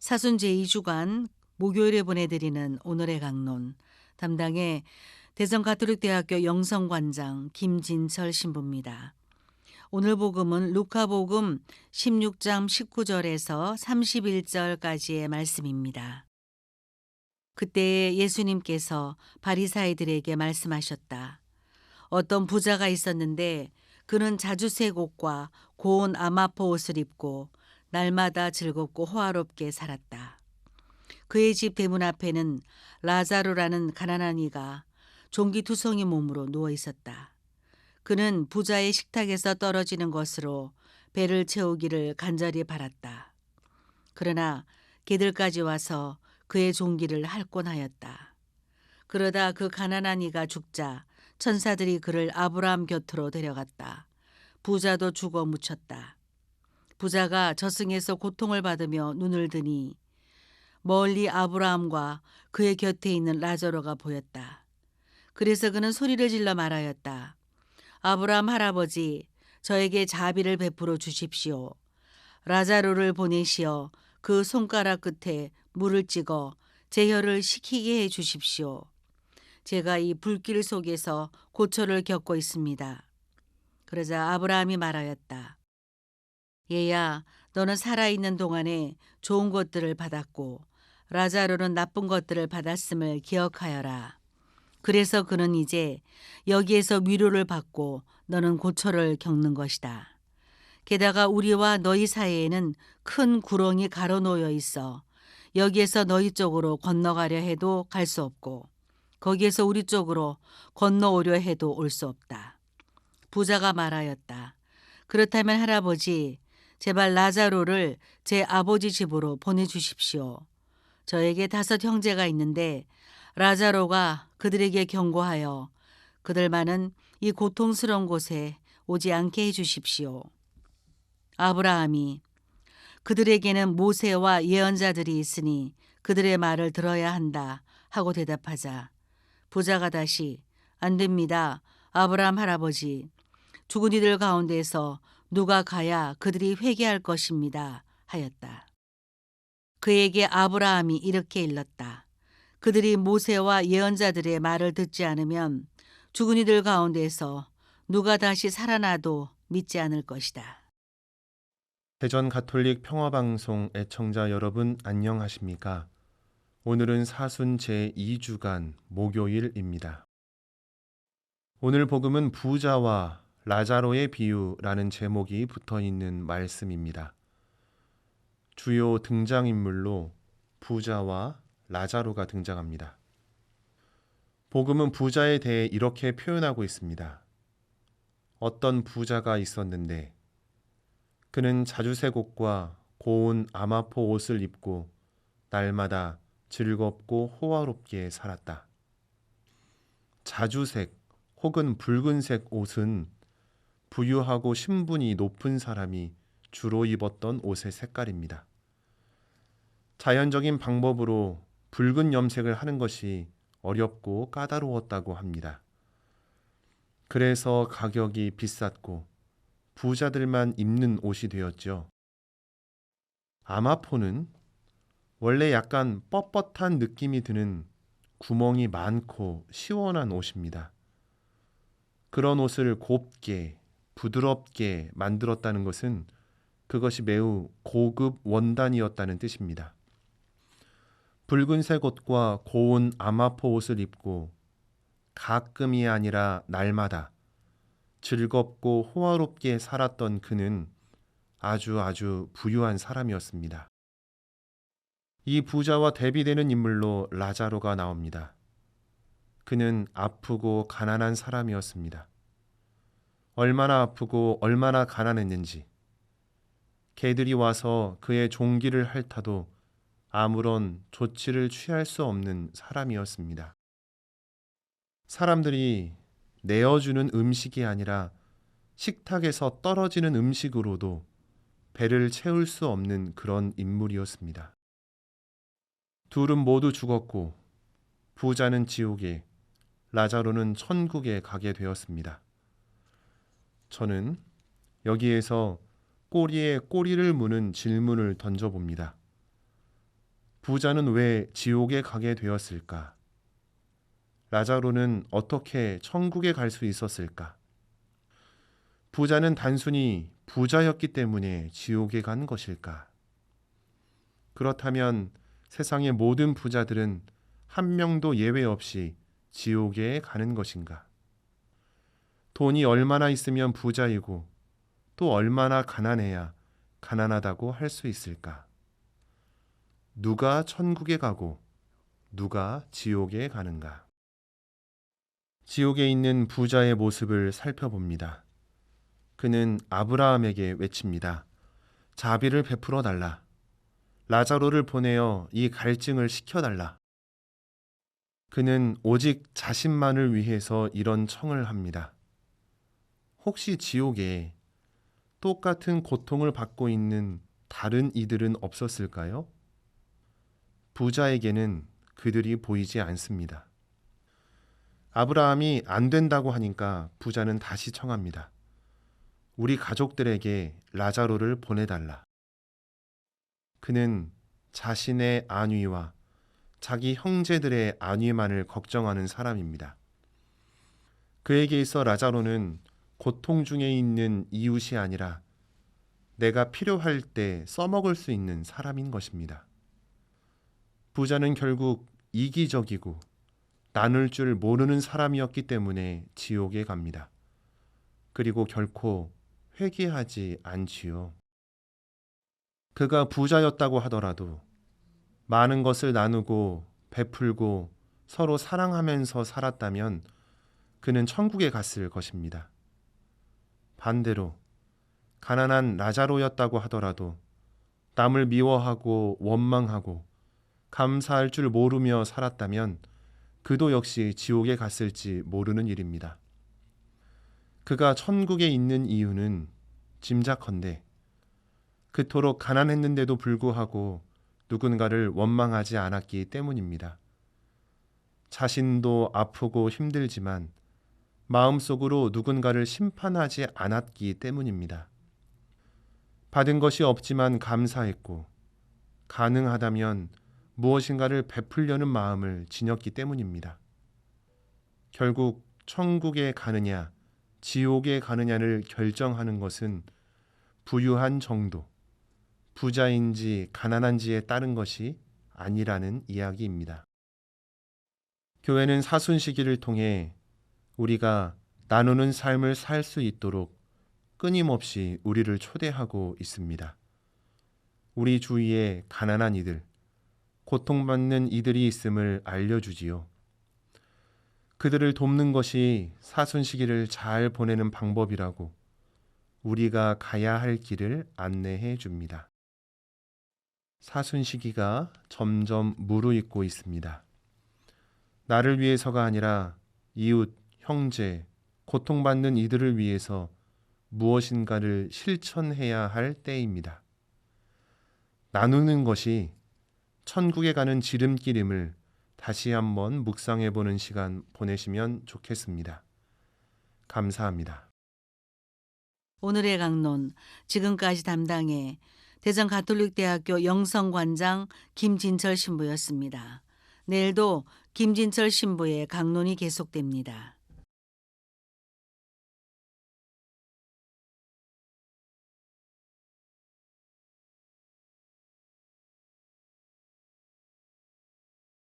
사순 제2주간 목요일에 보내드리는 오늘의 강론 담당의 대전가톨릭대학교 영성관장 김진철 신부입니다. 오늘 복음은 루카복음 16장 19절에서 31절까지의 말씀입니다. 그때 예수님께서 바리사이들에게 말씀하셨다. 어떤 부자가 있었는데 그는 자주색 옷과 고운 아마포 옷을 입고 날마다 즐겁고 호화롭게 살았다. 그의 집 대문 앞에는 라자로라는 가난한 이가 종기투성이 몸으로 누워 있었다. 그는 부자의 식탁에서 떨어지는 것으로 배를 채우기를 간절히 바랐다. 그러나 개들까지 와서 그의 종기를 핥곤 하였다. 그러다 그 가난한 이가 죽자 천사들이 그를 아브라함 곁으로 데려갔다. 부자도 죽어 묻혔다. 부자가 저승에서 고통을 받으며 눈을 드니 멀리 아브라함과 그의 곁에 있는 라자로가 보였다. 그래서 그는 소리를 질러 말하였다. 아브라함 할아버지, 저에게 자비를 베풀어 주십시오. 라자로를 보내시어 그 손가락 끝에 물을 찍어 제 혀를 식히게 해 주십시오. 제가 이 불길 속에서 고초를 겪고 있습니다. 그러자 아브라함이 말하였다. 얘야, 너는 살아있는 동안에 좋은 것들을 받았고 라자로는 나쁜 것들을 받았음을 기억하여라. 그래서 그는 이제 여기에서 위로를 받고 너는 고초를 겪는 것이다. 게다가 우리와 너희 사이에는 큰 구렁이 가로놓여 있어 여기에서 너희 쪽으로 건너가려 해도 갈 수 없고 거기에서 우리 쪽으로 건너오려 해도 올 수 없다. 부자가 말하였다. 그렇다면 할아버지, 제발 라자로를 제 아버지 집으로 보내주십시오. 저에게 5 형제가 있는데 라자로가 그들에게 경고하여 그들만은 이 고통스러운 곳에 오지 않게 해주십시오. 아브라함이 그들에게는 모세와 예언자들이 있으니 그들의 말을 들어야 한다 하고 대답하자 부자가 다시 안 됩니다. 아브라함 할아버지, 죽은 이들 가운데서 누가 가야 그들이 회개할 것입니다 하였다. 그에게 아브라함이 이렇게 일렀다. 그들이 모세와 예언자들의 말을 듣지 않으면 죽은 이들 가운데서 누가 다시 살아나도 믿지 않을 것이다. 대전 가톨릭 평화방송 애청자 여러분 안녕하십니까? 오늘은 사순 제2주간 목요일입니다. 오늘 복음은 부자와 라자로의 비유라는 제목이 붙어 있는 말씀입니다. 주요 등장인물로 부자와 라자로가 등장합니다. 복음은 부자에 대해 이렇게 표현하고 있습니다. 어떤 부자가 있었는데 그는 자주색 옷과 고운 아마포 옷을 입고 날마다 즐겁고 호화롭게 살았다. 자주색 혹은 붉은색 옷은 부유하고 신분이 높은 사람이 주로 입었던 옷의 색깔입니다. 자연적인 방법으로 붉은 염색을 하는 것이 어렵고 까다로웠다고 합니다. 그래서 가격이 비쌌고 부자들만 입는 옷이 되었죠. 아마포는 원래 약간 뻣뻣한 느낌이 드는 구멍이 많고 시원한 옷입니다. 그런 옷을 곱게, 부드럽게 만들었다는 것은 그것이 매우 고급 원단이었다는 뜻입니다. 붉은색 옷과 고운 아마포 옷을 입고 가끔이 아니라 날마다 즐겁고 호화롭게 살았던 그는 아주 부유한 사람이었습니다. 이 부자와 대비되는 인물로 라자로가 나옵니다. 그는 아프고 가난한 사람이었습니다. 얼마나 아프고 얼마나 가난했는지 개들이 와서 그의 종기를 핥아도 아무런 조치를 취할 수 없는 사람이었습니다. 사람들이 내어주는 음식이 아니라 식탁에서 떨어지는 음식으로도 배를 채울 수 없는 그런 인물이었습니다. 둘은 모두 죽었고 부자는 지옥에, 라자로는 천국에 가게 되었습니다. 저는 여기에서 꼬리에 꼬리를 무는 질문을 던져봅니다. 부자는 왜 지옥에 가게 되었을까? 라자로는 어떻게 천국에 갈 수 있었을까? 부자는 단순히 부자였기 때문에 지옥에 간 것일까? 그렇다면 세상의 모든 부자들은 한 명도 예외 없이 지옥에 가는 것인가? 돈이 얼마나 있으면 부자이고 또 얼마나 가난해야 가난하다고 할 수 있을까? 누가 천국에 가고 누가 지옥에 가는가? 지옥에 있는 부자의 모습을 살펴봅니다. 그는 아브라함에게 외칩니다. 자비를 베풀어 달라. 라자로를 보내어 이 갈증을 식혀달라. 그는 오직 자신만을 위해서 이런 청을 합니다. 혹시 지옥에 똑같은 고통을 받고 있는 다른 이들은 없었을까요? 부자에게는 그들이 보이지 않습니다. 아브라함이 안 된다고 하니까 부자는 다시 청합니다. 우리 가족들에게 라자로를 보내달라. 그는 자신의 안위와 자기 형제들의 안위만을 걱정하는 사람입니다. 그에게 있어 라자로는 고통 중에 있는 이웃이 아니라 내가 필요할 때 써먹을 수 있는 사람인 것입니다. 부자는 결국 이기적이고 나눌 줄 모르는 사람이었기 때문에 지옥에 갑니다. 그리고 결코 회개하지 않지요. 그가 부자였다고 하더라도 많은 것을 나누고 베풀고 서로 사랑하면서 살았다면 그는 천국에 갔을 것입니다. 반대로 가난한 라자로였다고 하더라도 남을 미워하고 원망하고 감사할 줄 모르며 살았다면 그도 역시 지옥에 갔을지 모르는 일입니다. 그가 천국에 있는 이유는 짐작컨대 그토록 가난했는데도 불구하고 누군가를 원망하지 않았기 때문입니다. 자신도 아프고 힘들지만 마음속으로 누군가를 심판하지 않았기 때문입니다. 받은 것이 없지만 감사했고 가능하다면 무엇인가를 베풀려는 마음을 지녔기 때문입니다. 결국 천국에 가느냐 지옥에 가느냐를 결정하는 것은 부유한 정도, 부자인지 가난한지에 따른 것이 아니라는 이야기입니다. 교회는 사순시기를 통해 우리가 나누는 삶을 살 수 있도록 끊임없이 우리를 초대하고 있습니다. 우리 주위에 가난한 이들, 고통받는 이들이 있음을 알려주지요. 그들을 돕는 것이 사순시기를 잘 보내는 방법이라고 우리가 가야 할 길을 안내해 줍니다. 사순시기가 점점 무르익고 있습니다. 나를 위해서가 아니라 이웃, 형제, 고통받는 이들을 위해서 무엇인가를 실천해야 할 때입니다. 나누는 것이 천국에 가는 지름길임을 다시 한번 묵상해 보는 시간 보내시면 좋겠습니다. 감사합니다. 오늘의 강론 지금까지 담당해 대전가톨릭대학교 영성관장 김진철 신부였습니다. 내일도 김진철 신부의 강론이 계속됩니다.